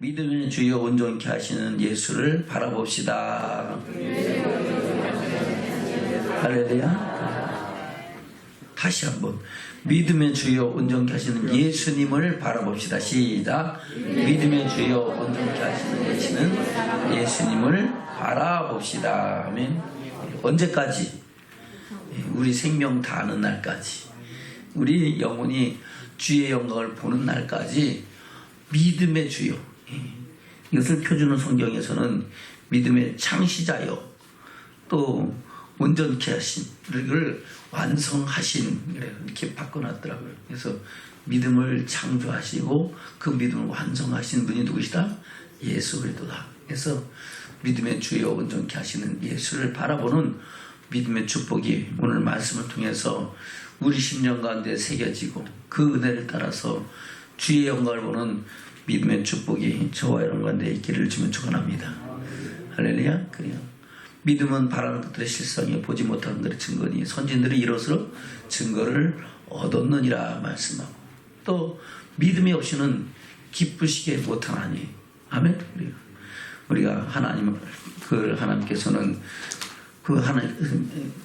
믿음의 주여 온전케 하시는 예수를 바라봅시다. 할렐루야. 다시 한번 믿음의 주여 온전케 하시는 예수님을 바라봅시다. 시작. 믿음의 주여 온전케 하시는 예수님을 바라봅시다. 아멘. 언제까지? 우리 생명 다하는 날까지, 우리 영혼이 주의 영광을 보는 날까지 믿음의 주여, 이것을 표주는 성경에서는 믿음의 창시자여 또 온전케 하신, 을 완성하신, 이렇게 바꿔놨더라고요. 그래서 믿음을 창조하시고 그 믿음을 완성하신 분이 누구시다? 예수 그리스도다. 그래서 믿음의 주여 온전케 하시는 예수를 바라보는 믿음의 축복이 오늘 말씀을 통해서 우리 심령 가운데 새겨지고 그 은혜를 따라서 주의 영광을 보는 믿음의 축복이 저와 여러분 가운데 있기를 주면 축원합니다. 할렐루야. 그래요. 믿음은 바라는 것들의 실상에 보지 못하는 것들의 증거니 선진들이 이로써 증거를 얻었느니라 말씀하고, 또 믿음이 없이는 기쁘시게 못하나니. 아멘. 우리가 하나님께서는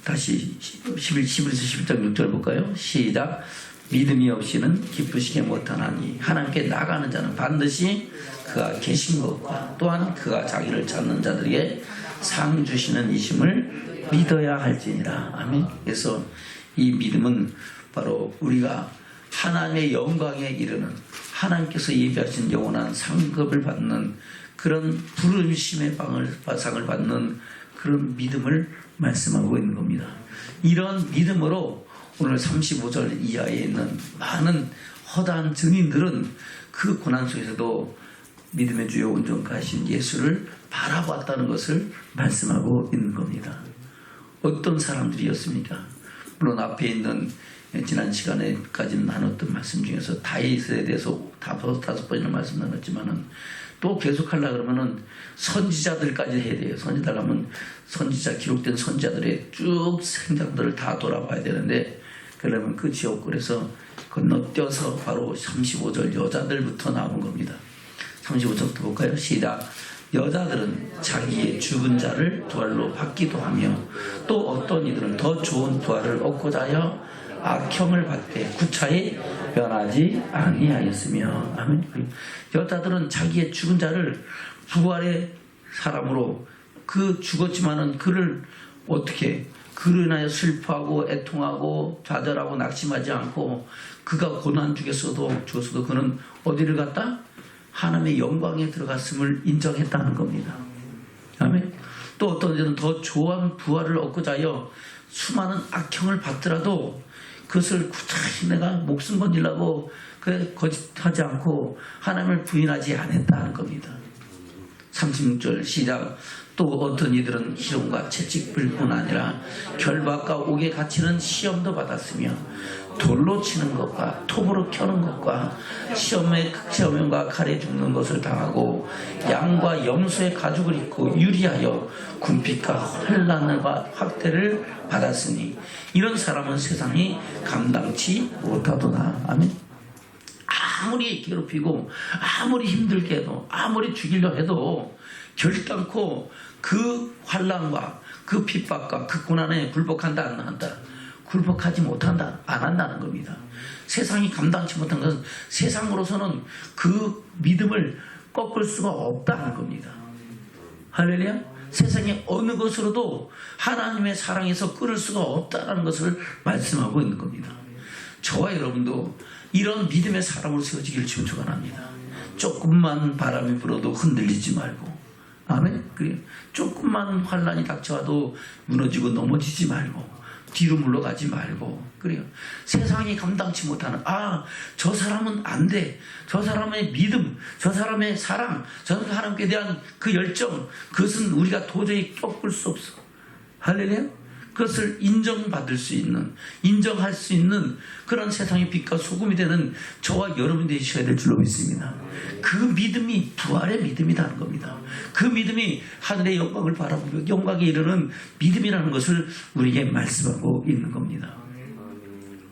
다시 11절 6절 볼까요? 시작. 믿음이 없이는 기쁘시게 못하나니 하나님께 나가는 자는 반드시 그가 계신 것과 또한 그가 자기를 찾는 자들에게 상 주시는 이심을 믿어야 할지니라. 아멘. 그래서 이 믿음은 바로 우리가 하나님의 영광에 이르는, 하나님께서 예비하신 영원한 상급을 받는 그런 부르심의 상을 받는 그런 믿음을 말씀하고 있는 겁니다. 이런 믿음으로 오늘 35절 이하에 있는 많은 허다한 증인들은 그 고난 속에서도 믿음의 주여 온전케 하신 예수를 바라봤다는 것을 말씀하고 있는 겁니다. 어떤 사람들이었습니까? 물론 앞에 있는 지난 시간에까지 나눴던 말씀 중에서 다윗에 대해서 다섯 번이나 말씀 나눴지만은 또 계속하려고 그러면은 선지자들까지 해야 돼요. 선지자라면 기록된 선지자들의 쭉 생장들을 다 돌아봐야 되는데, 그러면 그 지역구에서 건너뛰어서 바로 35절 여자들부터 나온 겁니다. 35절부터 볼까요? 시작. 여자들은 자기의 죽은 자를 부활로 받기도 하며 또 어떤 이들은 더 좋은 부활을 얻고자 하여 악형을 받되 구차히 변하지 아니하였으며. 아멘. 여자들은 자기의 죽은 자를 부활의 사람으로, 그 죽었지만은 그를 어떻게 그로 인하여 슬퍼하고 애통하고 좌절하고 낙심하지 않고, 그가 고난 죽었어도 그는 어디를 갔다? 하나님의 영광에 들어갔음을 인정했다는 겁니다. 아멘. 또 어떤 이들은 더 좋은 부활을 얻고자 하여 수많은 악형을 받더라도 그것을 구차히 내가 목숨 건지려고 거짓하지 않고 하나님을 부인하지 않았다는 겁니다. 36절 시작. 또 어떤 이들은 희롱과 채찍뿐 아니라 결박과 옥에 갇히는 시험도 받았으며 돌로 치는 것과 톱으로 켜는 것과 시험과 칼에 죽는 것을 당하고 양과 염소의 가죽을 입고 유리하여 궁핍과 환난과 학대를 받았으니 이런 사람은 세상이 감당치 못하도다. 아멘. 아무리 괴롭히고 아무리 힘들게 해도 아무리 죽이려 해도 결단코 그 환난과 그 핍박과 그 고난에 굴복한다 안 한다? 굴복하지 못한다, 안 한다는 겁니다. 세상이 감당치 못한 것은 세상으로서는 그 믿음을 꺾을 수가 없다는 겁니다. 할렐루야. 세상의 어느 것으로도 하나님의 사랑에서 끊을 수가 없다는 것을 말씀하고 있는 겁니다. 저와 여러분도 이런 믿음의 사람으로 세워지기를 축원합니다. 조금만 바람이 불어도 흔들리지 말고, 아멘. 그래. 조금만 환난이 닥쳐와도 무너지고 넘어지지 말고 뒤로 물러가지 말고, 그래요. 세상이 감당치 못하는, 저 사람은 안 돼. 저 사람의 믿음, 저 사람의 사랑, 저 사람께 대한 그 열정, 그것은 우리가 도저히 꺾을 수 없어. 할렐루야. 그것을 인정받을 수 있는, 인정할 수 있는 그런 세상의 빛과 소금이 되는 저와 여러분이 되셔야 될 줄로 믿습니다. 그 믿음이 부활의 믿음이라는 겁니다. 그 믿음이 하늘의 영광을 바라보며 영광에 이르는 믿음이라는 것을 우리에게 말씀하고 있는 겁니다.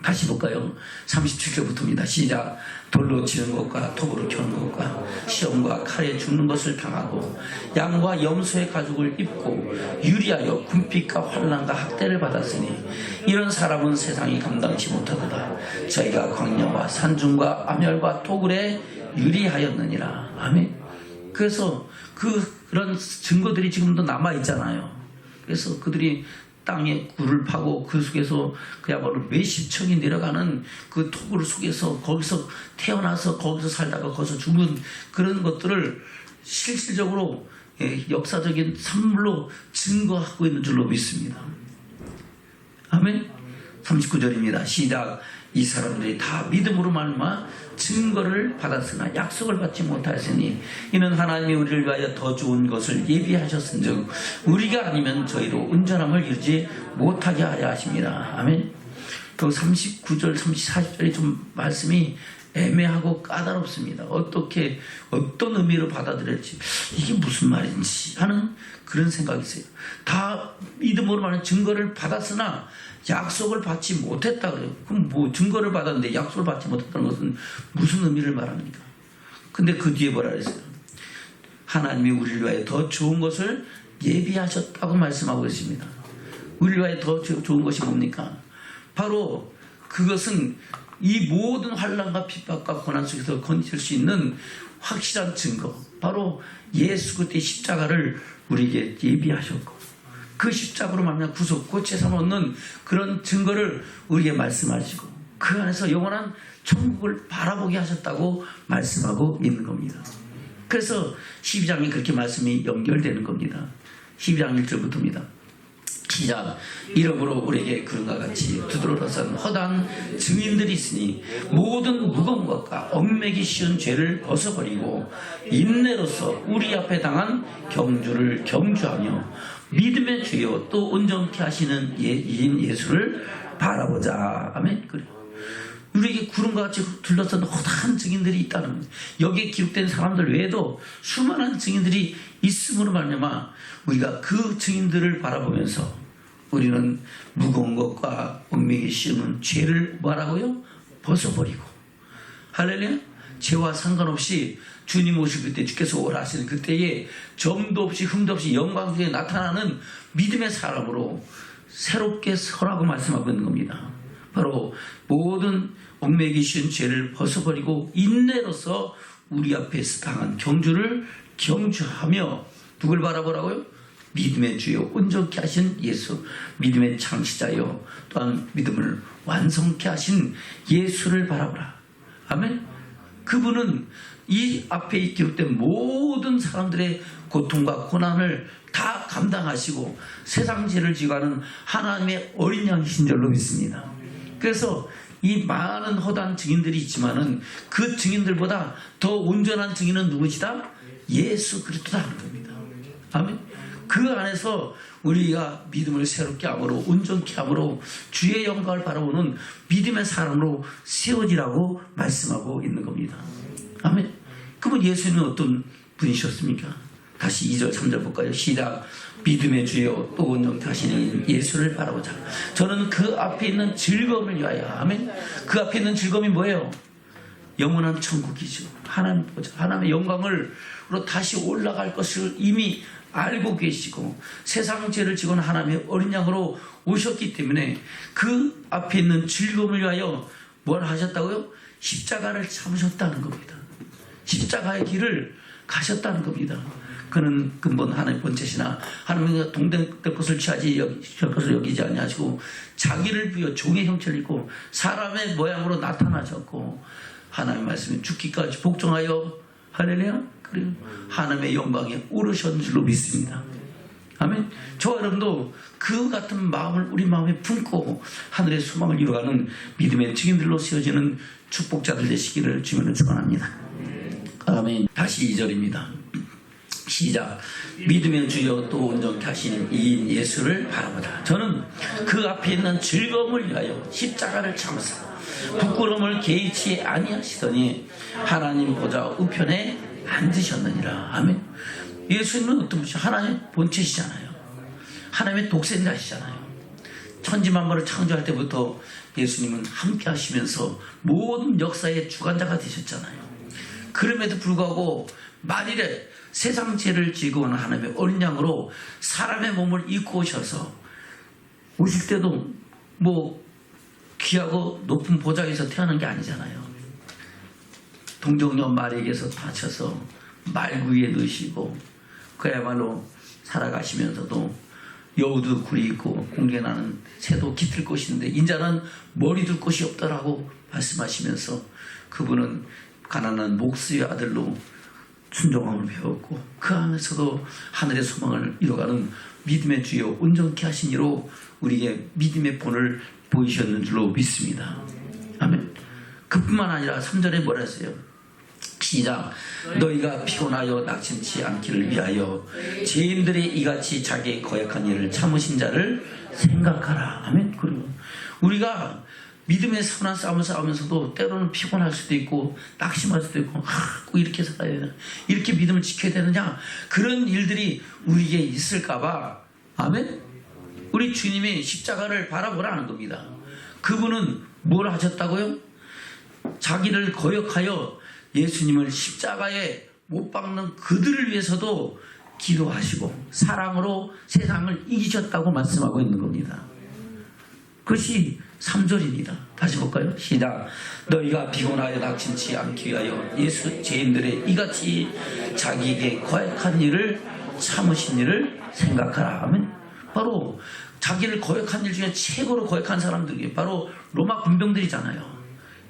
다시 볼까요? 37절부터입니다. 시작. 돌로 치는 것과 톱으로 켜는 것과 시험과 칼에 죽는 것을 당하고 양과 염소의 가죽을 입고 유리하여 군핍과 환난과 학대를 받았으니 이런 사람은 세상이 감당치 못하도다. 저희가 광야와 산중과 암열과 토굴에 유리하였느니라. 아멘. 그래서 그런 증거들이 지금도 남아있잖아요. 그래서 그들이 땅에 굴을 파고 그 속에서 그야말로 몇십 층이 내려가는 그 토굴 속에서 거기서 태어나서 거기서 살다가 거기서 죽은 그런 것들을 실질적으로 역사적인 산물로 증거하고 있는 줄로 믿습니다. 아멘. 39절입니다. 시작. 이 사람들이 다 믿음으로 말미암아 증거를 받았으나 약속을 받지 못하였으니 이는 하나님이 우리를 위하여 더 좋은 것을 예비하셨은즉 우리가 아니면 저희로 온전함을 이루지 못하게 하려 하십니다. 아멘. 또 39절 40절이 좀 말씀이 애매하고 까다롭습니다. 어떻게 어떤 의미로 받아들일지 이게 무슨 말인지 하는 그런 생각이 있어요. 다 믿음으로 말하는 증거를 받았으나 약속을 받지 못했다 그래요. 그럼 뭐 증거를 받았는데 약속을 받지 못했다는 것은 무슨 의미를 말합니까? 근데 그 뒤에 뭐라 그랬어요? 하나님이 우리를 위하여 더 좋은 것을 예비하셨다고 말씀하고 있습니다. 우리를 위하여 더 좋은 것이 뭡니까? 바로 그것은 이 모든 환난과 핍박과 고난 속에서 건질 수 있는 확실한 증거, 바로 예수 그리스도의 십자가를 우리에게 예비하셨고 그 십자가로 말미암아 구속고 죄사함을 얻는 그런 증거를 우리에게 말씀하시고 그 안에서 영원한 천국을 바라보게 하셨다고 말씀하고 있는 겁니다. 그래서 12장이 그렇게 말씀이 연결되는 겁니다. 12장 1절부터입니다. 시작. 이러므로 우리에게 그런가 같이 두드러져 선 허다한 증인들이 있으니 모든 무거운 것과 얽매기 쉬운 죄를 벗어버리고 인내로서 우리 앞에 당한 경주를 경주하며 믿음의 주여 또 온전케 하시는 이인 예수를 바라보자. 아멘. 그래요. 우리에게 구름과 같이 둘러싼 허다한 증인들이 있다는 겁니다. 여기에 기록된 사람들 외에도 수많은 증인들이 있음으로 말미암아 우리가 그 증인들을 바라보면서 우리는 무거운 것과 얽매기 쉬운 죄를 뭐라고요? 벗어버리고 할렐루야. 죄와 상관없이 주님 오실 그때 주께서 오라 하시는 그때에 점도 없이 흠도 없이 영광 속에 나타나는 믿음의 사람으로 새롭게 서라고 말씀하고 있는 겁니다. 바로 모든 얽매기 쉬운 죄를 벗어버리고 인내로서 우리 앞에서 당한 경주를 경주하며 누굴 바라보라고요? 믿음의 주요 온전케 하신 예수, 믿음의 창시자요 또한 믿음을 완성케 하신 예수를 바라보라. 아멘. 그분은 이 앞에 기록된 모든 사람들의 고통과 고난을 다 감당하시고 세상 죄를 지고하는 하나님의 어린 양이신 줄로 믿습니다. 그래서 이 많은 허다한 증인들이 있지만은 그 증인들보다 더 온전한 증인은 누구시다? 예수 그리스도다 하는 겁니다. 아멘. 그 안에서 우리가 믿음을 새롭게 함으로 온전케 함으로 주의 영광을 바라보는 믿음의 사람으로 세워지라고 말씀하고 있는 겁니다. 아멘. 그러면 예수님은 어떤 분이셨습니까? 다시 2절 3절 볼까요? 시작. 믿음의 주여 또 온전케 하시는 예수를 바라보자. 저는 그 앞에 있는 즐거움을 위하여. 아멘. 그 앞에 있는 즐거움이 뭐예요? 영원한 천국이죠. 하나님 보자. 하나님의 영광으로 다시 올라갈 것을 이미 알고 계시고 세상 죄를 지고는 하나님의 어린 양으로 오셨기 때문에 그 앞에 있는 즐거움을 위하여 뭘 하셨다고요? 십자가를 참으셨다는 겁니다. 십자가의 길을 가셨다는 겁니다. 그는 근본 하나님 본체시나 하나님과 동등될 것을 취하지 것을 여기지 아니하시고 자기를 비워 종의 형체를 입고 사람의 모양으로 나타나셨고 하나님의 말씀에 죽기까지 복종하여 할렐루야. 그리고 하나님의 영광에 오르신 줄로 믿습니다. 아멘. 저와 여러분도 그 같은 마음을 우리 마음에 품고 하늘의 소망을 이루어가는 믿음의 증인들로 세워지는 축복자들 되시기를 주님으로 축원합니다. 아멘. 다시 2절입니다. 시작. 믿음의 주여 또 온전케 하시는 이인 예수를 바라보다. 저는 그 앞에 있는 즐거움을 위하여 십자가를 참으사 부끄러움을 개의치 아니하시더니 하나님 보좌 우편에 앉으셨느니라. 아멘. 예수님은 어떤 분이죠? 하나님의 본체시잖아요. 하나님의 독생자시잖아요. 천지만물을 창조할 때부터 예수님은 함께 하시면서 모든 역사의 주관자가 되셨잖아요. 그럼에도 불구하고 만일에 세상 죄를 지고 오는 하나님의 어린 양으로 사람의 몸을 입고 오셔서 오실 때도 뭐 귀하고 높은 보좌에서 태어난 게 아니잖아요. 동정녀 마리에게서 다쳐서 말구이에 넣으시고 그야말로 살아가시면서도 여우도 굴이 있고 공개나는 새도 깃들 곳인데 인자는 머리 둘 곳이 없더라고 말씀하시면서 그분은 가난한 목수의 아들로 순종함을 배웠고 그 안에서도 하늘의 소망을 이뤄가는 믿음의 주여 온전케 하신 이로 우리에게 믿음의 본을 보이셨는 줄로 믿습니다. 아멘. 그뿐만 아니라 3절에 뭐라 했어요? 시작. 너희가 피곤하여 낙심치 않기를 위하여 죄인들이 이같이 자기의 거역한 일을 참으신 자를 생각하라. 아멘. 그리고 우리가 믿음의 선한 싸움을 싸우면서도 때로는 피곤할 수도 있고 낙심할 수도 있고 꼭 이렇게 살아야 되나 이렇게 믿음을 지켜야 되느냐 그런 일들이 우리에게 있을까봐 아멘. 우리 주님이 십자가를 바라보라는 겁니다. 그분은 뭘 하셨다고요? 자기를 거역하여 예수님을 십자가에 못 박는 그들을 위해서도 기도하시고 사랑으로 세상을 이기셨다고 말씀하고 있는 겁니다. 그것이 3절입니다. 다시 볼까요? 시작. 너희가 피곤하여 낙심치 않기 위하여 예수 죄인들의 이같이 자기에게 거역한 일을 참으신 일을 생각하라 하면 바로 자기를 거역한 일 중에 최고로 거역한 사람들이 바로 로마 군병들이잖아요.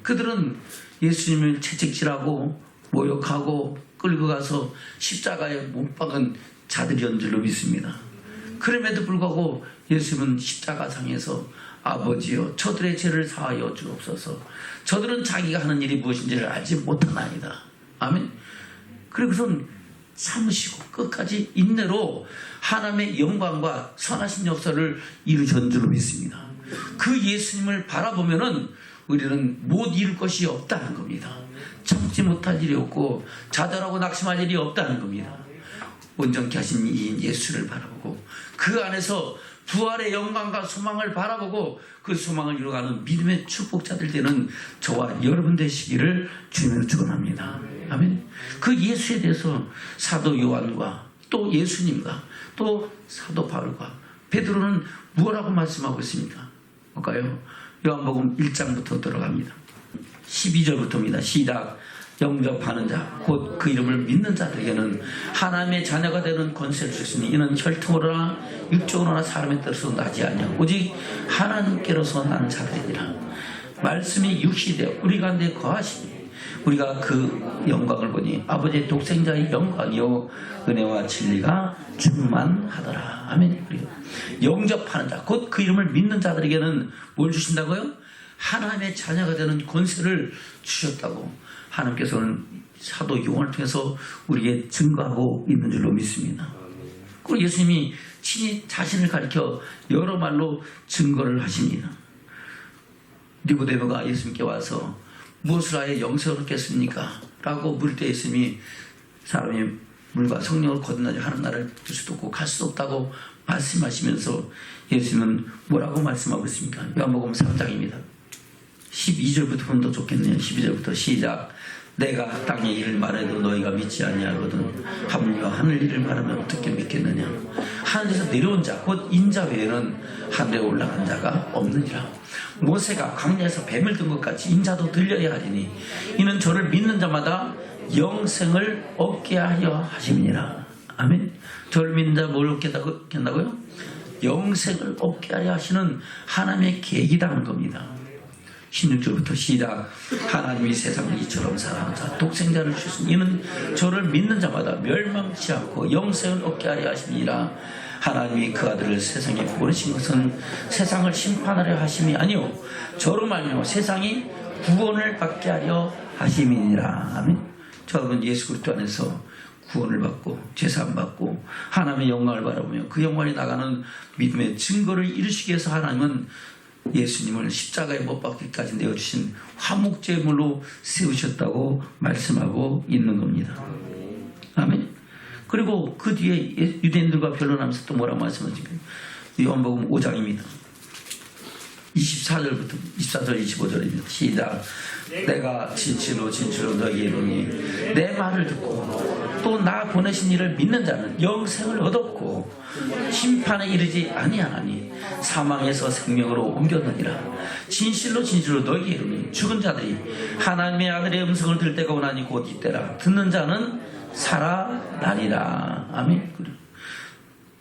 그들은 예수님을 채찍질하고 모욕하고 끌고 가서 십자가에 못 박은 자들이었는 줄로 믿습니다. 그럼에도 불구하고 예수님은 십자가상에서 아버지여 저들의 죄를 사하여 주옵소서. 저들은 자기가 하는 일이 무엇인지를 알지 못하나이다. 아멘. 그리고선 참으시고 끝까지 인내로 하나님의 영광과 선하신 역사를 이루셨는 줄로 믿습니다. 그 예수님을 바라보면은 우리는 못 이룰 것이 없다는 겁니다. 참지 못할 일이 없고 좌절하고 낙심할 일이 없다는 겁니다. 온전케 하신 이 예수를 바라보고 그 안에서 부활의 영광과 소망을 바라보고 그 소망을 이루어가는 믿음의 축복자들 되는 저와 여러분 되시기를 주님으로 축원합니다. 아멘. 그 예수에 대해서 사도 요한과 또 예수님과 또 사도 바울과 베드로는 무엇라고 말씀하고 있습니까? 볼까요? 요한복음 1장부터 들어갑니다. 12절부터입니다. 시작. 영접하는 자 곧 그 이름을 믿는 자들에게는 하나님의 자녀가 되는 권세를 주셨으니 이는 혈통으로나 육적으로나 사람의 뜻으로 나지 아니하고 오직 하나님께로서 난 자들이니라. 말씀이 육신이 되어 우리 가운데 거하시니 우리가 그 영광을 보니 아버지의 독생자의 영광이요 은혜와 진리가 충만하더라. 아멘. 영접하는 자 곧 그 이름을 믿는 자들에게는 뭘 주신다고요? 하나님의 자녀가 되는 권세를 주셨다고 하나님께서는 사도 요한을 통해서 우리에게 증거하고 있는 줄로 믿습니다. 그리고 예수님이 친히 자신을 가리켜 여러 말로 증거를 하십니다. 니고데모가 예수님께 와서 무엇을 하여 영생을 얻겠습니까? 라고 물을 때 예수님이 사람이 물과 성령을 거듭나지 하는 날을 볼 수도 없고 갈 수도 없다고 말씀하시면서 예수님은 뭐라고 말씀하고 있습니까? 요한복음 3장입니다. 12절부터 보면 더 좋겠네요. 12절부터 시작. 내가 땅의 일을 말해도 너희가 믿지 아니하거든 하물며 하늘 일을 말하면 어떻게 믿겠느냐. 하늘에서 내려온 자 곧 인자 외에는 하늘에 올라간 자가 없느니라. 모세가 광야에서 뱀을 든 것 같이 인자도 들려야 하리니 이는 저를 믿는 자마다 영생을 얻게 하려 하심이니라. 아멘. 저를 믿는 자 뭘 얻게 한다고요? 영생을 얻게 하려 하시는 하나님의 계획이라는 겁니다. 16절부터 시작. 하나님이 세상을 이처럼 사랑하사 독생자를 주신 이는 저를 믿는 자마다 멸망치 않고 영생을 얻게 하려 하심이니라. 하나님이 그 아들을 세상에 보내신 것은 세상을 심판하려 하심이 아니요 저로 말미암아 세상이 구원을 받게 하려 하심이니라. 아멘. 저는 예수 그리스도 안에서 구원을 받고 제사함 받고 하나님의 영광을 바라보며 그 영광이 나가는 믿음의 증거를 이루시기 위해서 하나님은 예수님을 십자가에 못 박기까지 내어주신 화목제물로 세우셨다고 말씀하고 있는 겁니다. 아멘. 그리고 그 뒤에 유대인들과 변론하면서 또 뭐라고 말씀하십니까? 요한복음 5장입니다. 24절부터 24절 25절입니다. 시작. 내가 진실로 진실로 너희에게 이르노니 내 말을 듣고 또 나 보내신 이를 믿는 자는 영생을 얻었고 심판에 이르지 아니하나니 사망에서 생명으로 옮겼느니라. 진실로 진실로 너희에게 이르노니 죽은 자들이 하나님의 아들의 음성을 들을 때가 오나니 곧 이때라. 듣는 자는 살아나리라. 아멘.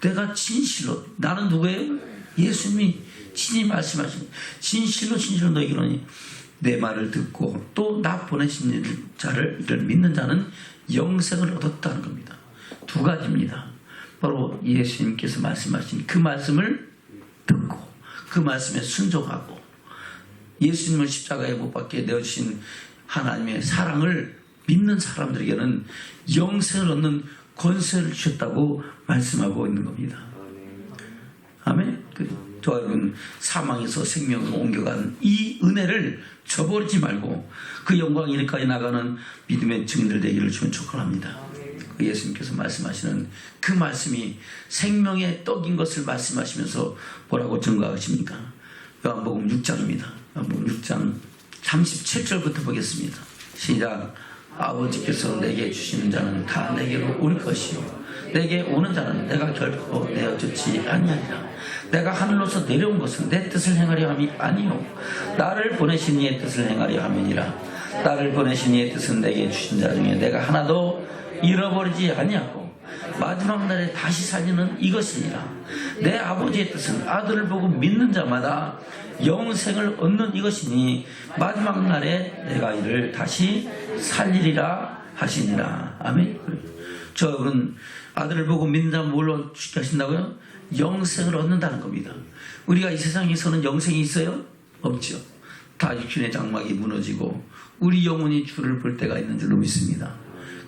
내가 진실로, 나는 누구예요? 예수님이 친히 말씀하신 진실로 진실로 너희에게 이르노니 내 말을 듣고 또 나 보내신 자를 믿는 자는 영생을 얻었다는 겁니다. 두 가지입니다. 바로 예수님께서 말씀하신 그 말씀을 듣고 그 말씀에 순종하고 예수님을 십자가에 못 박게 내어주신 하나님의 사랑을 믿는 사람들에게는 영생을 얻는 권세를 주셨다고 말씀하고 있는 겁니다. 아멘. 저와 여러분, 사망에서 생명으로 옮겨간 이 은혜를 저버리지 말고 그 영광 이르까지 나가는 믿음의 증인들 되기를 주면 축원합니다. 그 예수님께서 말씀하시는 그 말씀이 생명의 떡인 것을 말씀하시면서 뭐라고 증거하십니까? 요한복음 6장입니다. 요한복음 6장 37절부터 보겠습니다. 시작. 아버지께서 내게 주시는 자는 다 내게로 올 것이요 내게 오는 자는 내가 결코 내어주지 아니하리라. 내가 하늘로서 내려온 것은 내 뜻을 행하려 함이 아니요 나를 보내신 이의 뜻을 행하려 함이니라. 나를 보내신 이의 뜻은 내게 주신 자 중에 내가 하나도 잃어버리지 아니하고 마지막 날에 다시 살리는 이것이니라. 내 아버지의 뜻은 아들을 보고 믿는 자마다 영생을 얻는 이것이니 마지막 날에 내가 이를 다시 살리리라 하시니라. 아멘. 저 여러분, 아들을 보고 믿는 자는 뭘로 주게 하신다고요? 영생을 얻는다는 겁니다. 우리가 이 세상에서는 영생이 있어요? 없죠. 다 육신의 장막이 무너지고 우리 영혼이 주를 볼 때가 있는 줄로 믿습니다.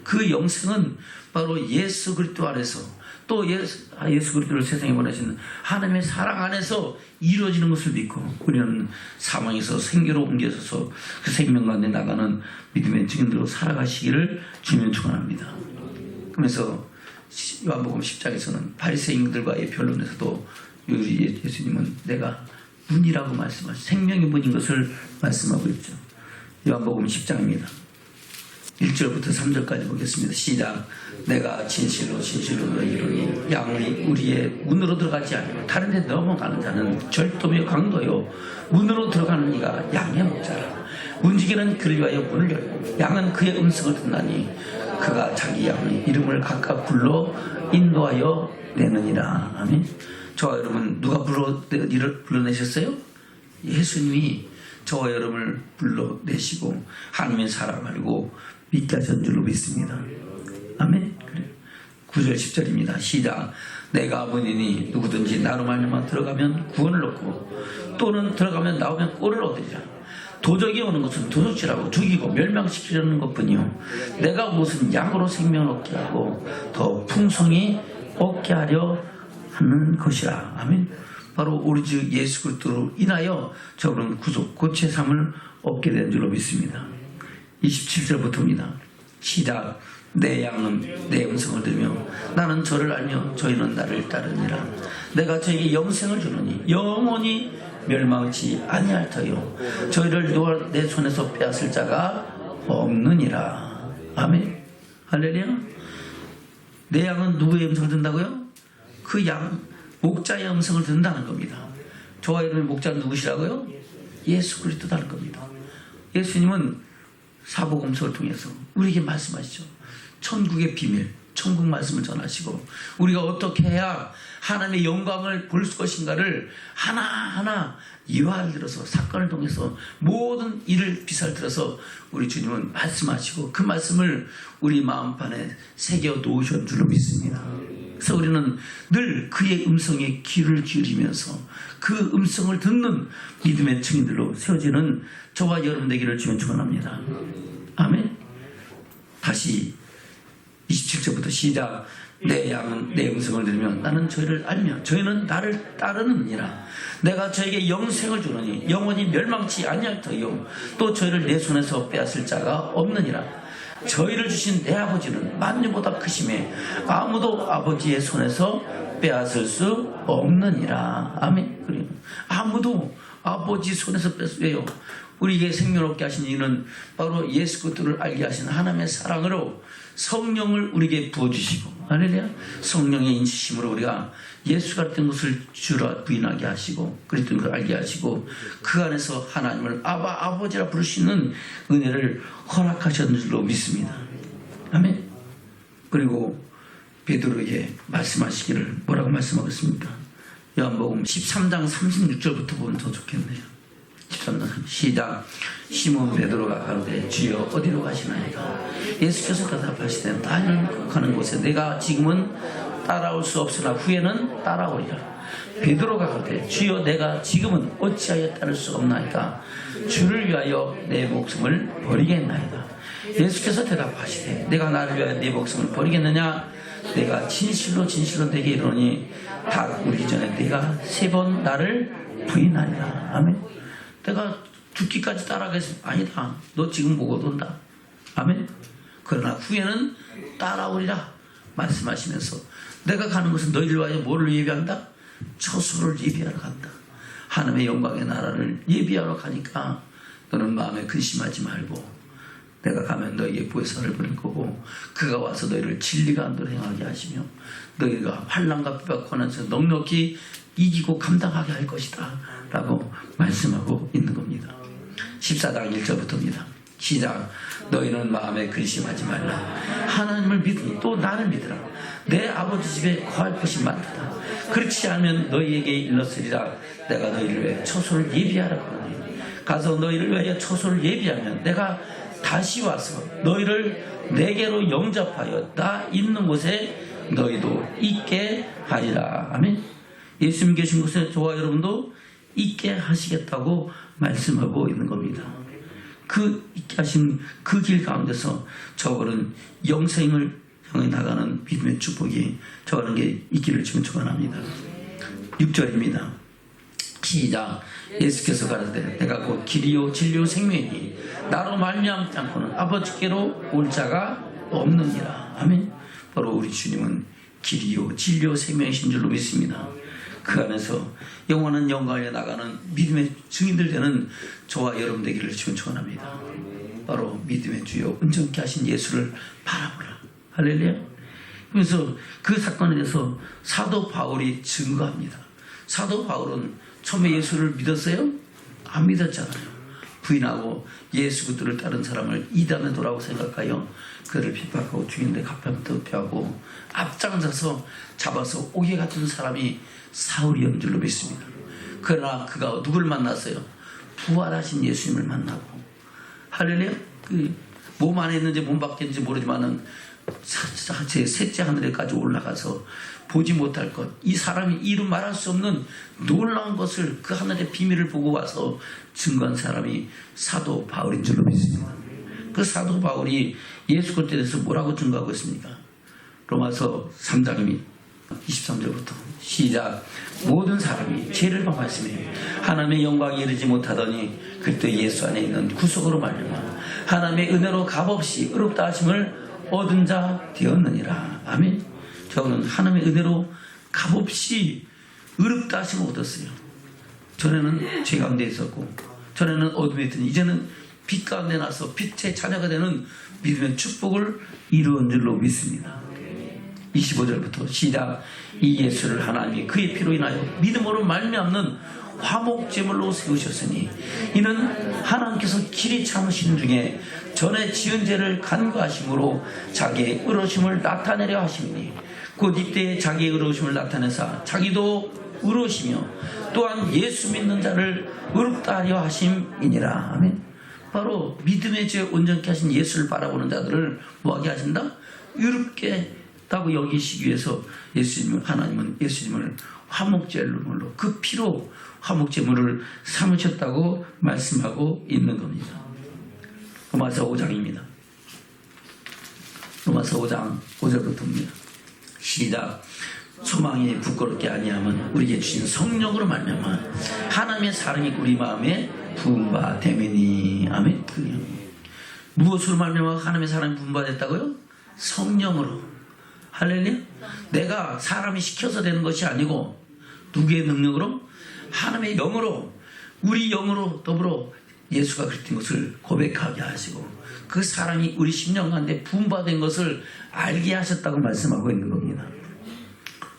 그 영생은 바로 예수 그리스도 안에서 또 예수 그리스도를 세상에 보내신 하나님의 사랑 안에서 이루어지는 것을 믿고 우리는 사망에서 생기로 옮겨져서 그 생명 가운데 나가는 믿음의 증인들로 살아가시기를 주면 축원합니다. 그러면서 요한복음 10장에서는 바리새인들과의 변론에서도 우리 예수님은 내가 문이라고 말씀하시고 생명의 문인 것을 말씀하고 있죠. 요한복음 10장입니다. 1절부터 3절까지 보겠습니다. 시작. 내가 진실로 진실로 너희에게 이르노니 양이 우리의 문으로 들어가지 아니고 다른 데 넘어가는 자는 절도며 강도요 문으로 들어가는 이가 양의 목자라. 문지기는 그를 위하여 문을 열고 양은 그의 음성을 듣나니 그가 자기 양의 이름을 각각 불러 인도하여 내느니라. 아멘. 저와 여러분, 누가 불러내셨어요? 예수님이 저와 여러분을 불러내시고 하나님의 사랑을 알고 믿게 하신 줄로 믿습니다. 아멘. 9절 10절입니다. 시작. 내가 아버지니 누구든지 나로 말미암아 들어가면 구원을 얻고 또는 들어가면 나오면 꼴을 얻으리라. 도적이 오는 것은 도둑질하고 죽이고 멸망시키려는 것뿐이요 내가 무슨 양으로 생명을 얻게 하고 더 풍성히 얻게 하려 하는 것이라. 아멘. 바로 우리 주 예수 그리스도로 인하여 저는 구속 고체 삶을 얻게 된 줄로 믿습니다. 27절부터입니다. 시작. 내 양은 내 음성을 들으며 나는 저를 알며 저희는 나를 따르니라. 내가 저에게 영생을 주노니 영원히 멸망치 아니할 터요 저희를 누가 내 손에서 빼앗을 자가 없느니라. 아멘. 할렐루야. 내 양은 누구의 음성을 듣는다고요? 그 양 목자의 음성을 듣는다는 겁니다. 저와 여러분의 목자는 누구시라고요? 예수 그리스도라는 겁니다. 예수님은 사복음서를 통해서 우리에게 말씀하시죠. 천국의 비밀, 천국 말씀을 전하시고 우리가 어떻게 해야 하나님의 영광을 볼 것인가를 하나하나 이화를 들어서 사건을 통해서 모든 일을 비사를 들어서 우리 주님은 말씀하시고 그 말씀을 우리 마음판에 새겨 놓으신 줄로 믿습니다. 그래서 우리는 늘 그의 음성에 귀를 기울이면서 그 음성을 듣는 믿음의 증인들로 세워지는 저와 여러분 되기를 주면 축원합니다. 아멘. 다시 27절부터 시작. 내 양은 내 음성을 들으면 나는 저희를 알며 저희는 나를 따르느니라. 내가 저에게 영생을 주노니 영원히 멸망치 아니할 터이요 또 저희를 내 손에서 빼앗을 자가 없느니라. 저희를 주신 내 아버지는 만유보다 크심에 아무도 아버지의 손에서 빼앗을 수 없느니라. 아멘. 그래요. 아무도 아버지 손에서 뺐어요. 우리에게 생명 얻게 하신 이는 바로 예수 그리스도를 알게 하신 하나님의 사랑으로 성령을 우리에게 부어주시고, 할렐루야, 성령의 인치심으로 우리가 예수 같은 것을 주라 부인하게 하시고 그리스도인 걸 알게 하시고 그 안에서 하나님을 아버지라 부를 수 있는 은혜를 허락하셨는 줄로 믿습니다. 아멘. 그리고 베드로에게 말씀하시기를 뭐라고 말씀하겠습니까? 요한복음 13장 36절부터 보면 더 좋겠네요. 13장 시작. 시몬 베드로가 가로되 주여 어디로 가시나이까? 예수께서 대답하시되 나는 가는 곳에 내가 지금은 따라올 수 없으나 후에는 따라오리라. 베드로가 가로되 주여 내가 지금은 어찌하여 따를 수 없나이까? 주를 위하여 내 목숨을 버리겠나이다. 예수께서 대답하시되 내가 나를 위하여 내 목숨을 버리겠느냐? 내가 진실로 내게 이르노니 닭 울기 전에 내가 3번 나를 부인하리라. 아멘. 내가 죽기까지 따라가겠습니다. 아니다. 너 지금 못 온다. 아멘. 그러나 후에는 따라오리라 말씀하시면서 내가 가는 것은 너희를 위하여 뭐를 예비한다? 처소를 예비하러 간다. 하나님의 영광의 나라를 예비하러 가니까 너는 마음에 근심하지 말고 내가 가면 너희에게 보혜사를 보낼 거고 그가 와서 너희를 진리가 안도록 행하게 하시며 너희가 환난과 비박과 고난에서 넉넉히 이기고 감당하게 할 것이다 라고 말씀하고 있는 겁니다. 14장 1절부터입니다. 시작. 너희는 마음에 근심하지 말라. 하나님을 믿으니 또 나를 믿으라. 내 아버지 집에 거할 것이 많다. 그렇지 않으면 너희에게 일렀으리라. 내가 너희를 위해 처소를 예비하라 그러니 가서 너희를 위하여 처소를 예비하면 내가 다시 와서 너희를 내게로 영접하여 나 있는 곳에 너희도 있게 하리라. 아멘. 예수님 계신 곳에 저와 여러분도 있게 하시겠다고 말씀하고 있는 겁니다. 그 있게 하신 그 길 가운데서 저거는 영생을 향해 나가는 믿음의 축복이 저가는 게 있기를 지금 축원합니다. 6절입니다. 시작. 예수께서 가라사대 내가 곧 길이요 진리요 생명이니 나로 말미암지 않고는 아버지께로 올 자가 없느니라. 아멘. 바로 우리 주님은 길이요 진리요 생명이신 줄로 믿습니다. 그 안에서 영원한 영광에 나가는 믿음의 증인들 되는 저와 여러분 되기를 축원합니다. 바로 믿음의 주요 온전케 하신 예수를 바라보라. 할렐루야. 그래서 그 사건에 대해서 사도 바울이 증거합니다. 사도 바울은 처음에 예수를 믿었어요? 안 믿었잖아요. 부인하고 예수 그리스도를 따른 사람을 이단의 도라고 생각하여 그를 핍박하고 죽이는데 갑판투표하고 앞장서서 잡아서 오게 같은 사람이 사울이었는 줄로 믿습니다. 그러나 그가 누굴 만났어요? 부활하신 예수님을 만나고, 할렐루야. 그 몸 안에 있는지 몸 밖에 있는지 모르지만은 제 셋째 하늘에까지 올라가서 보지 못할 것, 이 사람이 이루 말할 수 없는 놀라운 것을 그 하늘의 비밀을 보고 와서 증거한 사람이 사도 바울인 줄로 믿습니다. 그 사도 바울이 예수 그리스도에 대해서 뭐라고 증거하고 있습니까? 로마서 3장입니다. 23절부터 시작. 모든 사람이 죄를 범하시며 하나님의 영광에 이르지 못하더니 그때 예수 안에 있는 구속으로 말미암아 하나님의 은혜로 값없이 의롭다 하심을 얻은 자 되었느니라. 아멘. 저는 하나님의 은혜로 값없이 의롭다 하심을 얻었어요. 전에는 죄 가운데 있었고 전에는 어둠에 있더니 이제는 빛 가운데 나서 빛의 자녀가 되는 믿음의 축복을 이루은 줄로 믿습니다. 25절부터 시작. 이 예수를 하나님이 그의 피로 인하여 믿음으로 말미암는 화목제물로 세우셨으니 이는 하나님께서 길이 참으신 중에 전에 지은 죄를 간과하심으로 자기의 의로우심을 나타내려 하심이니 곧 이때 자기의 의로우심을 나타내사 자기도 의로우시며 또한 예수 믿는 자를 의롭다 하려 하심이니라. 아멘. 바로 믿음의 죄 온전케 하신 예수를 바라보는 자들을 뭐하게 하신다? 의롭게 다고 여기시기 위해서 하나님은 예수님을 화목제물로 그 피로 화목제물을 삼으셨다고 말씀하고 있는 겁니다. 로마서 5장입니다. 로마서 5장 5절부터입니다. 시작. 소망이 부끄럽게 아니하면 우리에게 주신 성령으로 말미암아 하나님의 사랑이 우리 마음에 부은 바 되매니. 아멘. 무엇으로 말미암아 하나님의 사랑이 부은 바 됐다고요? 성령으로. 할렐루야. 내가 사람이 시켜서 되는 것이 아니고 누구의 능력으로? 하나님의 영으로 우리 영으로 더불어 예수가 그랬던 것을 고백하게 하시고 그 사랑이 우리 심령 가운데 부음받은 것을 알게 하셨다고 말씀하고 있는 겁니다.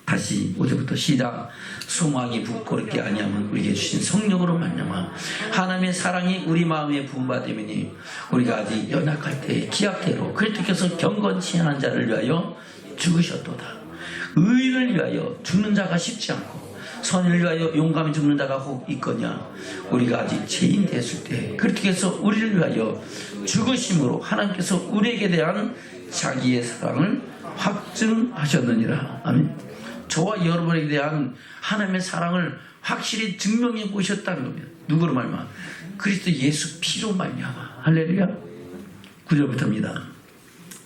다시 5절부터 시작. 소망이 부끄럽게 아니하면 우리에게 주신 성령으로 말미암아 하나님의 사랑이 우리 마음에 부음받으니 우리가 아직 연약할 때 기약대로 그리스도께서 경건치 않은 자를 위하여 죽으셨도다. 의인을 위하여 죽는 자가 쉽지 않고 선을 위하여 용감히 죽는 자가 혹 있거냐. 우리가 아직 죄인 됐을 때 그리스도께서 우리를 위하여 죽으심으로 하나님께서 우리에게 대한 자기의 사랑을 확증하셨느니라. 아멘. 저와 여러분에게 대한 하나님의 사랑을 확실히 증명해 보셨다는 겁니다. 누구로 말미암아? 그리스도 예수 피로 말미암아. 할렐루야. 9절부터입니다.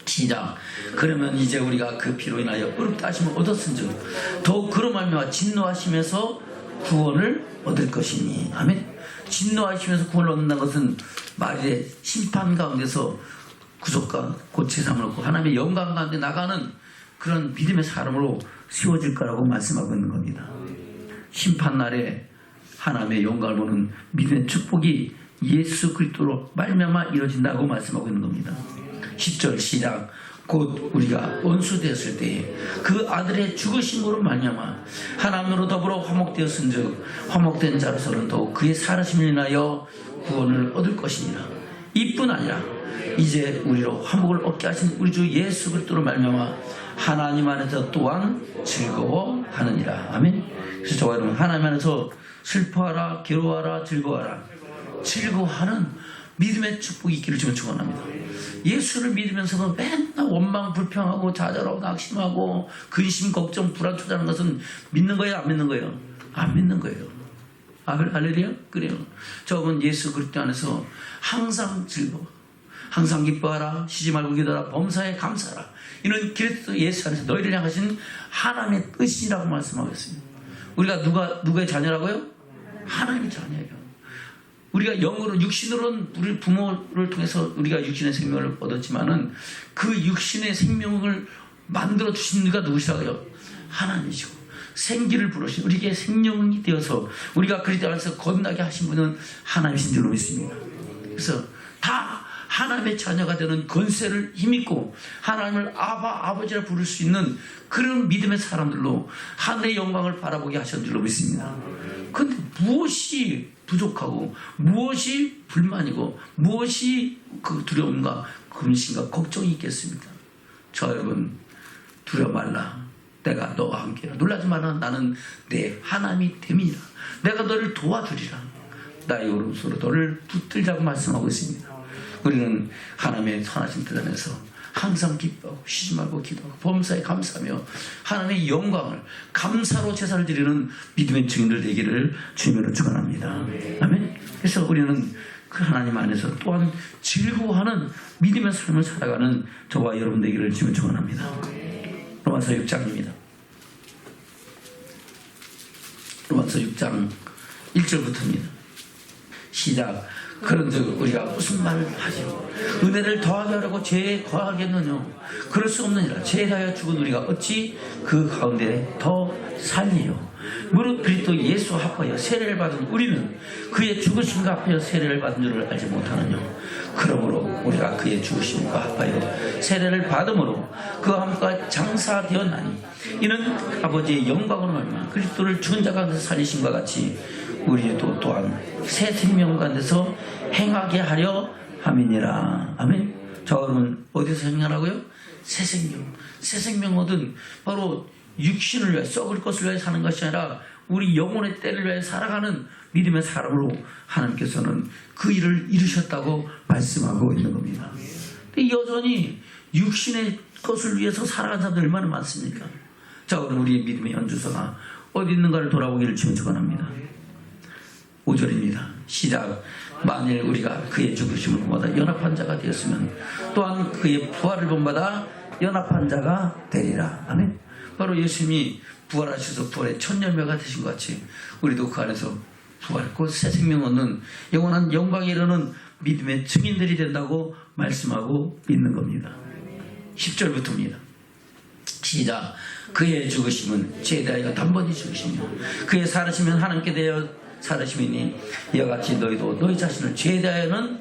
시작. 그러면 이제 우리가 그 피로 인하여 의롭다 하심을 얻었은즉 더욱 그로 말미암아 진노하시면서 구원을 얻을 것이니. 아멘. 진노하시면서 구원을 얻는다는 것은 말의 심판 가운데서 구속과 곧 제사함을 얻고 하나님의 영광 가운데 나가는 그런 믿음의 사람으로 세워질 거라고 말씀하고 있는 겁니다. 심판날에 하나님의 영광을 보는 믿음의 축복이 예수 그리스도로 말미암아 이루어진다고 말씀하고 있는 겁니다. 10절 시작. 곧 우리가 원수 되었을 때에 그 아들의 죽으심으로 말미암아 하나님으로 더불어 화목되었은즉 화목된 자로서는 더욱 그의 살아심을 인하여 구원을 얻을 것이니라. 이뿐 아니라 이제 우리로 화목을 얻게 하신 우리 주 예수 그리스도로 말미암아 하나님 안에서 또한 즐거워하느니라. 아멘. 그래서 저와 여러분 하나님 안에서 슬퍼하라, 괴로워하라, 즐거워하라. 즐거워하는 믿음의 축복이 있기를 주면 축원합니다. 예수를 믿으면서도 맨날 원망, 불평하고 좌절하고 낙심하고 근심, 걱정, 불안, 초조하는 것은 믿는 거예요, 안 믿는 거예요? 안 믿는 거예요. 할렐루야? 그래요. 저분 예수 그리스도 안에서 항상 즐거워, 항상 기뻐하라, 쉬지 말고 기도하라, 범사에 감사하라. 이는 그리스도 예수 안에서 너희를 향하신 하나님의 뜻이라고 말씀하고 있습니다. 우리가 누구의 자녀라고요? 하나님의 자녀예요. 우리가 영으로 육신으로는 우리 부모를 통해서 우리가 육신의 생명을 얻었지만은 그 육신의 생명을 만들어 주신 이가 누구시라고요? 하나님이시고 생기를 부르신 우리에게 생명이 되어서 우리가 그리스도 안에서 거듭나게 하신 분은 하나님이신 줄로 믿습니다. 그래서 다 하나님의 자녀가 되는 권세를 힘입고 하나님을 아버지라 부를 수 있는 그런 믿음의 사람들로 하늘의 영광을 바라보게 하신 줄로 믿습니다. 그런데 무엇이 부족하고 무엇이 불만이고 무엇이 그 두려움과 근심과 걱정이 있겠습니까? 저 여러분 두려워 말라. 내가 너와 함께라. 놀라지 마라. 나는 내 하나님이 됨이라. 내가 너를 도와주리라. 나의 오른손으로 너를 붙들자고 말씀하고 있습니다. 우리는 하나님의 선하신 뜻 안에서 항상 기뻐하고 쉬지 말고 기도하고 범사에 감사하며 하나님의 영광을 감사로 제사를 드리는 믿음의 증인들 되기를 주님으로 축원합니다. 아멘. 그래서 우리는 그 하나님 안에서 또한 즐거워하는 믿음의 삶을 살아가는 저와 여러분 되기를 주님으로 축원합니다. 로마서 6장입니다. 로마서 6장 1절부터입니다. 시작. 그런즉 우리가 무슨 말을 하죠? 은혜를 더하게 하려고 죄에 거하겠느냐? 그럴 수 없느니라. 죄에 대하여 죽은 우리가 어찌 그 가운데 더 살리요? 무릇 그리스도 예수 합하여 세례를 받은 우리는 그의 죽으심과 합하여 세례를 받은 줄을 알지 못하느냐? 그러므로 우리가 그의 죽으심과 합하여 세례를 받음으로 그와 함께 장사되었나니 이는 아버지의 영광으로 말미암아 그리스도를 죽은 자 가운데서 살리심과 같이 우리도 또한 새 생명 가운데서 행하게 하려 함이니라. 아멘. 저 여러분 어디서 행하라고요? 새 생명. 새 생명 얻은 바로 육신을 위해 썩을 것을 위해 사는 것이 아니라 우리 영혼의 때를 위해 살아가는 믿음의 사람으로 하나님께서는 그 일을 이루셨다고 말씀하고 있는 겁니다. 근데 여전히 육신의 것을 위해서 살아가는 사람들 얼마나 많습니까? 자, 그럼 우리의 믿음의 연주소가 어디 있는가를 돌아보기를 주님 축원합니다. 5절입니다. 시작. 만일 우리가 그의 죽으심을 본받아 연합한 자가 되었으면 또한 그의 부활을 본받아 연합한 자가 되리라. 아멘. 바로 예수님이 부활하셔서 부활의 첫 열매가 되신 것 같이 우리도 그 안에서 부활, 곧 새 생명 얻는 영원한 영광에 이르는 믿음의 증인들이 된다고 말씀하고 있는 겁니다. 10절부터입니다. 시작. 그의 죽으심은 죄에 대하여 단번에 죽으시며 그의 살으시면 하나님께 대하여 살으심이니 이와 같이 너희도 너희 자신을 죄에 대하여는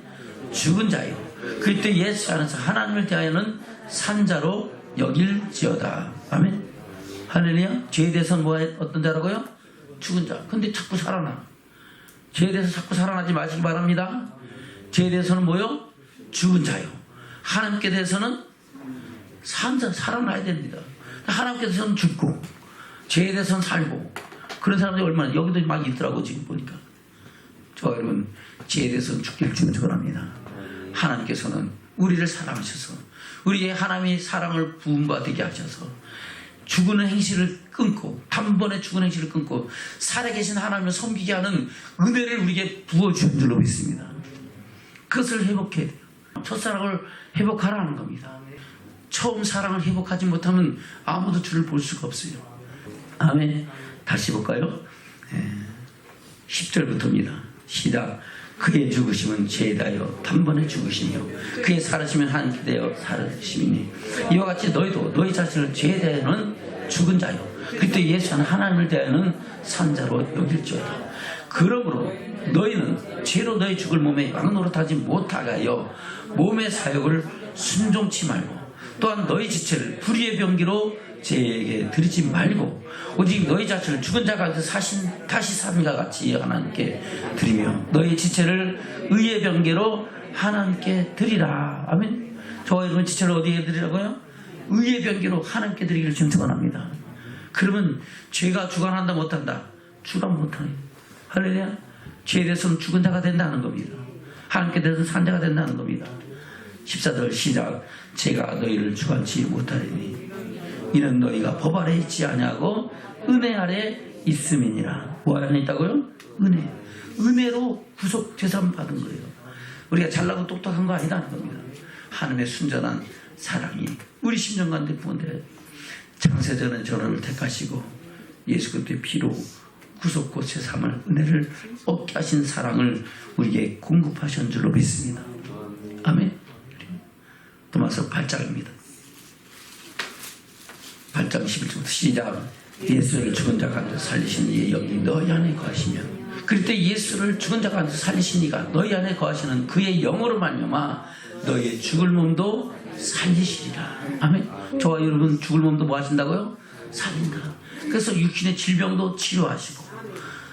죽은 자요 그리스도 예수 안에서 하나님을 대하여는 산 자로 여길지어다. 아멘. 할렐루야. 죄에 대해서는 어떤 자라고요? 죽은 자. 근데 자꾸 살아나. 죄에 대해서 자꾸 살아나지 마시기 바랍니다. 죄에 대해서는 뭐요? 죽은 자요. 하나님께 대해서는 산 자, 살아나야 됩니다. 하나님께 대해서는 죽고 죄에 대해서는 살고 그런 사람들이 얼마나 여기도 막 있더라고 지금 보니까. 저 여러분 죄에 대해서는 죽기를 축원합니다. 하나님께서는 우리를 사랑하셔서 우리의 하나님의 사랑을 부음받게 하셔서 죽는 행실을 끊고 단번에 죽은 행실을 끊고 살아계신 하나님을 섬기게 하는 은혜를 우리에게 부어주신 줄로 믿습니다. 그것을 회복해야 돼요. 첫사랑을 회복하라는 겁니다. 처음 사랑을 회복하지 못하면 아무도 주를 볼 수가 없어요. 아멘. 다시 볼까요? 10절부터입니다. 시작. 그의 죽으심은 죄에 대하여 단번에 죽으시며 그의 살으심은 하나님께 대하여 살으심이니 이와 같이 너희도 너희 자신을 죄에 대하여는 죽은 자요 그때 예수는 하나님을 대하여는 산 자로 여길지어다. 그러므로 너희는 죄로 너희 죽을 몸에 막노릇하지 못하게 하여 몸의 사욕을 순종치 말고 또한 너희 지체를 불의의 병기로 죄에게 드리지 말고 오직 너희 자신을 죽은 자 가운데 다시 사는 자 같이 하나님께 드리며 너희 지체를 의의 병기로 하나님께 드리라. 아멘. 저와 여러분 지체를 어디에 드리라고요? 의의 병기로 하나님께 드리기를 축원합니다. 그러면 죄가 주관한다 못한다? 주관 못하는. 할렐루야. 죄에 대해서는 죽은 자가 된다는 겁니다. 하나님께 대해서는 산 자가 된다는 겁니다. 14절 시작. 제가 너희를 주관치 못하리니 이는 너희가 법 아래 있지 아니하고 은혜 아래 있음이니라. 뭐 안에 있다고요? 은혜로 구속 죄산 받은 거예요. 우리가 잘나고 똑똑한 거 아니다는 겁니다. 하나님의 순전한 사랑이 우리 심령 가운데 부은데 창세전에 저를 택하시고 예수 그리스도의 피로 구속고 죄삼을 은혜를 얻게 하신 사랑을 우리에게 공급하신 줄로 믿습니다. 아멘. 도마서 8장입니다. 8장 11절부터 시작. 예수를 죽은 자 가운데 살리신 이의 영이 너희 안에 거하시며 그때 예수를 죽은 자 가운데 살리신 이가 너희 안에 거하시는 그의 영으로 말미암아 너희의 죽을 몸도 살리시리라. 아멘. 저와 여러분 죽을 몸도 뭐 하신다고요? 살린다. 그래서 육신의 질병도 치료하시고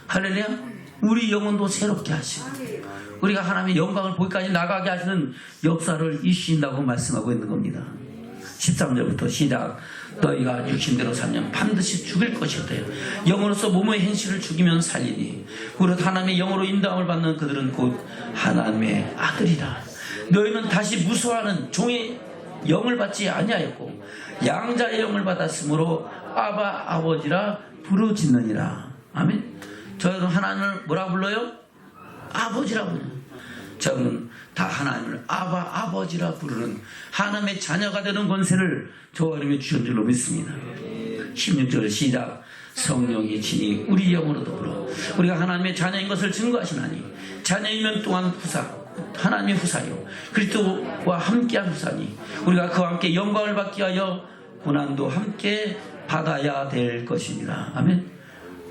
할렐루야. 우리 영혼도 새롭게 하시고 우리가 하나님의 영광을 보기까지 나가게 하시는 역사를 이루신다고 말씀하고 있는 겁니다. 13절부터 시작. 너희가 육신대로 살면 반드시 죽을 것이었대요. 영으로서 몸의 행실을 죽이면 살리니 무릇 하나님의 영으로 인도함을 받는 그들은 곧 하나님의 아들이다. 너희는 다시 무서워하는 종의 영을 받지 아니하였고 양자의 영을 받았으므로 아바 아버지라 부르짖느니라. 아멘. 저희는 하나님을 뭐라 불러요? 아버지라 불러요. 저는 다 하나님을 아바 아버지라 부르는 하나님의 자녀가 되는 권세를 저와 여러분이 주신 줄로 믿습니다. 16절 시작. 성령이 친히 우리 영으로 더불어 우리가 하나님의 자녀인 것을 증거하시나니 자녀이면 또한 후사 하나님의 후사요 그리스도와 함께한 후사니 우리가 그와 함께 영광을 받기 위하여 고난도 함께 받아야 될 것이니라. 아멘.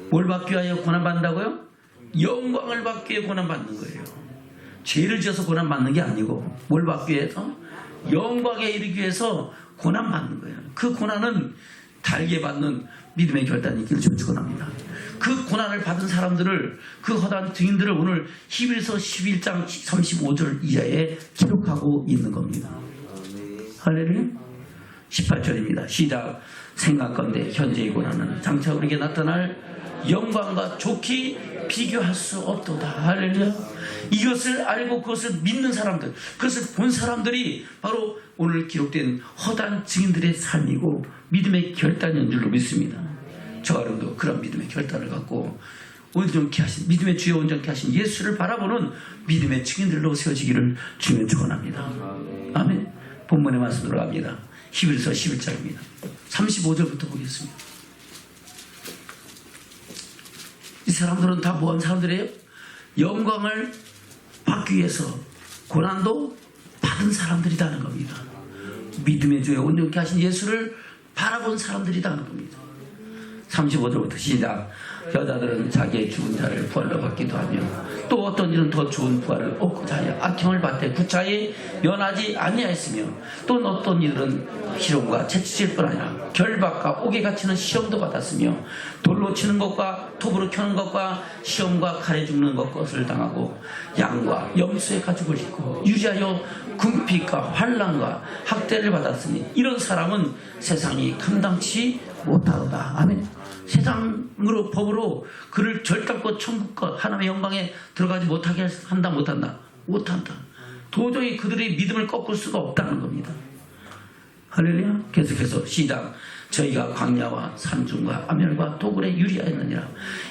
뭘 받기 위하여 고난받는다고요? 영광을 받기 위해 고난받는 거예요. 죄를 지어서 고난받는 게 아니고 뭘 받기 위해서? 영광에 이르기 위해서 고난받는 거예요. 그 고난은 달게 받는 믿음의 결단이 있기를 축원합니다. 그 고난을 받은 사람들을 그 허다한 증인들을 오늘 히브리서 11장 35절 이하에 기록하고 있는 겁니다. 할렐루야. 18절입니다. 시작. 생각건대 현재의 고난은 장차 우리에게 나타날 영광과 좋게 비교할 수 없도다. 할렐루야. 이것을 알고 그것을 믿는 사람들, 그것을 본 사람들이 바로 오늘 기록된 허다한 증인들의 삶이고 믿음의 결단인 줄로 믿습니다. 저 여러분도 그런 믿음의 결단을 갖고 온전케 하신 믿음의 주여 온전케 하신 예수를 바라보는 믿음의 증인들로 세워지기를 주님 축원합니다. 아멘. 본문의 말씀 들어갑니다. 히브리서 11장입니다. 35절부터 보겠습니다. 이 사람들은 다 뭐한 사람들이에요? 영광을 받기 위해서 고난도 받은 사람들이라는 겁니다. 믿음의 주에 온전케 하신 예수를 바라본 사람들이라는 겁니다. 35절부터 시작. 여자들은 자기의 죽은 자를 부활로 받기도 하며 또 어떤 일은 더 좋은 부활을 얻고자 하여 악행을 받되 구차히 면하지 아니하였으며 또 어떤 이들은 희롱과 채찍질 뿐 아니라 결박과 옥에 갇히는 시험도 받았으며 돌로 치는 것과 톱으로 켜는 것과 시험과 칼에 죽는 것을 당하고 양과 염소의 가죽을 입고 유지하여 궁핍과 환난과 학대를 받았으니 이런 사람은 세상이 감당치 못하도다. 아멘. 세상으로 법으로 그를 절단코 천국과 하나님의 영광에 들어가지 못하게 한다 못한다? 못한다. 도저히 그들의 믿음을 꺾을 수가 없다는 겁니다. 할렐루야. 계속해서 시작. 저희가 광야와 산중과 암열과 도굴에 유리하였느니라.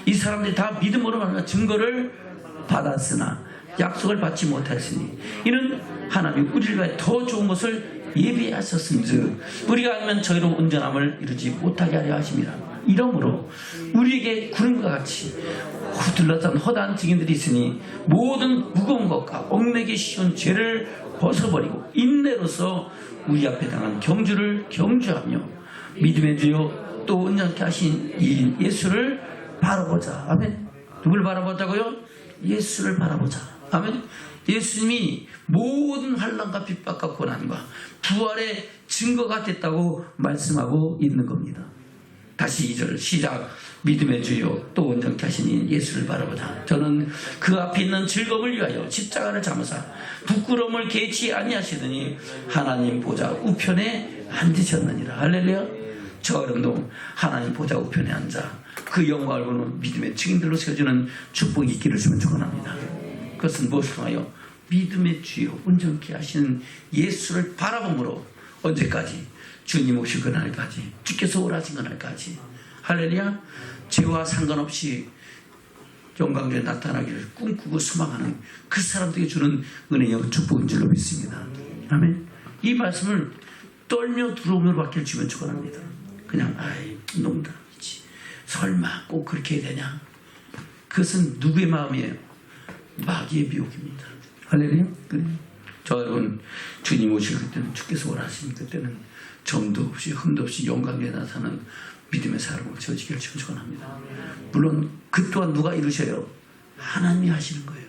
이 사람들이 다 믿음으로 말하는 증거를 받았으나 약속을 받지 못하였으니 이는 하나님이 우리를 위해 더 좋은 것을 예비하셨은즉 우리가 아니면 저희로 온전함을 이루지 못하게 하려 하심이라. 이러므로 우리에게 구름과 같이 둘러싼 허다한 증인들이 있으니 모든 무거운 것과 얽매기 쉬운 죄를 벗어버리고 인내로서 우리 앞에 당한 경주를 경주하며 믿음의 주요 또 온전케 하신 이 예수를 바라보자. 아멘. 누굴 바라보자고요? 예수를 바라보자. 아멘. 예수님이 모든 환난과 핍박과 고난과 부활의 증거가 됐다고 말씀하고 있는 겁니다. 다시 2절 시작. 믿음의 주요 또 온전케 하시니 예수를 바라보자. 저는 그 앞에 있는 즐거움을 위하여 십자가를 잠으사 부끄러움을 개치 아니하시더니 하나님 보좌 우편에 앉으셨느니라. 할렐루야. 저 여러분도 하나님 보좌 우편에 앉아 그 영광을 보는 믿음의 증인들로 세워주는 축복이 있기를 주면 축원합니다. 그것은 무엇을 통하여 믿음의 주요 온전케 하시는 예수를 바라봄으로 언제까지? 주님 오실 그날까지, 주께서 오라신 그날까지. 할렐루야. 죄와 상관없이 영광에 나타나기를 꿈꾸고 소망하는 그 사람들에게 주는 은혜의 축복인 줄로 믿습니다. 아멘. 이 말씀을 떨며 두려움으로 받기를 주면 축원합니다. 그냥 아이 농담이지, 설마 꼭 그렇게 해야 되냐? 그것은 누구의 마음이에요? 마귀의 미혹입니다. 할렐루야. 그래. 저 여러분 주님 오실 그때는, 주께서 원하시는 그때는 점도 없이 흠도 없이 영광에 나타나는 믿음의 사람으로 지어지기를 축원합니다. 물론 그 또한 누가 이루셔요? 하나님이 하시는 거예요.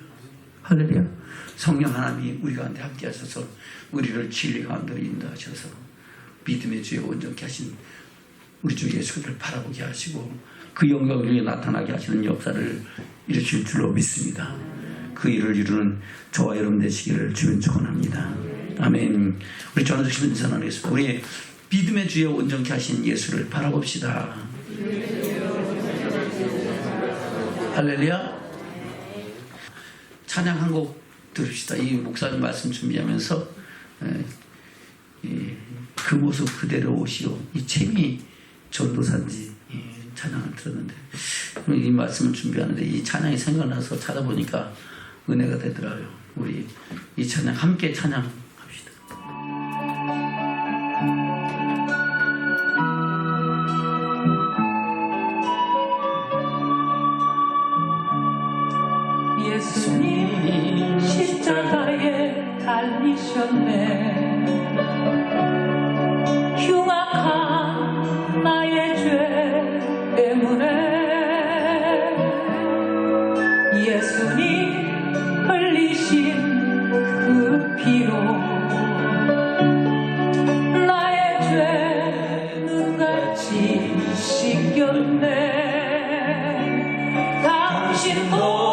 할렐루야. 성령 하나님이 우리 가운데 함께 하셔서 우리를 진리 가운데로 인도하셔서 믿음의 주에 온전케 하신 우리 주 예수를 바라보게 하시고 그 영광을 위해 나타나게 하시는 역사를 이루실 줄로 믿습니다. 그 일을 이루는 저와 여러분 되시기를 주님 축원합니다. 아멘. 우리 전화주시면 인사나누겠습니다. 우리 믿음의 주에 온전케 하신 예수를 바라봅시다. 할렐루야. 찬양 한 곡 들읍시다. 이 목사님 말씀 준비하면서 그 모습 그대로 오시오, 이 채미 전도사인지 찬양을 들었는데 이 말씀을 준비하는데 이 찬양이 생각나서 찾아보니까 은혜가 되더라고요. 우리 이 찬양 함께 찬양합시다. 예수님 십자가에 달리셨네. 흉악한 나의 죄 때문에 예수님 흘리신 그 피로 나의 죄 눈같이 씻겼네. 당신도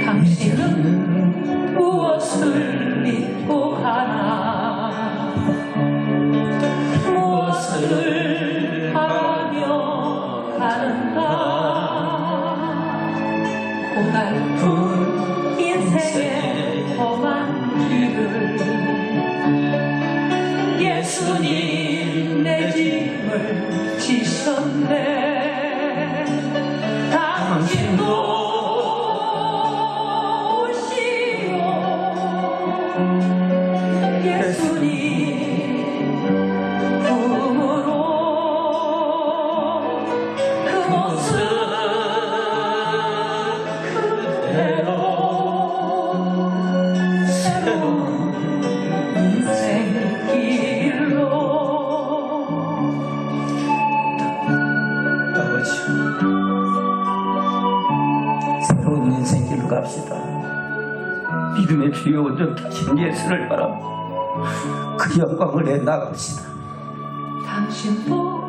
당신은 무엇을 믿고 가나, 무엇을 바라며 가는가. 고달픈 인생의 험한 길을 예수님 내 짐을 지셨네. 당신도 것은 그대로 새로운 인생길로 아버지 새로운 인생길로 갑시다. 믿음의 주여 온전케 예수를 바라 그 영광을 내 나갑시다. 당신 보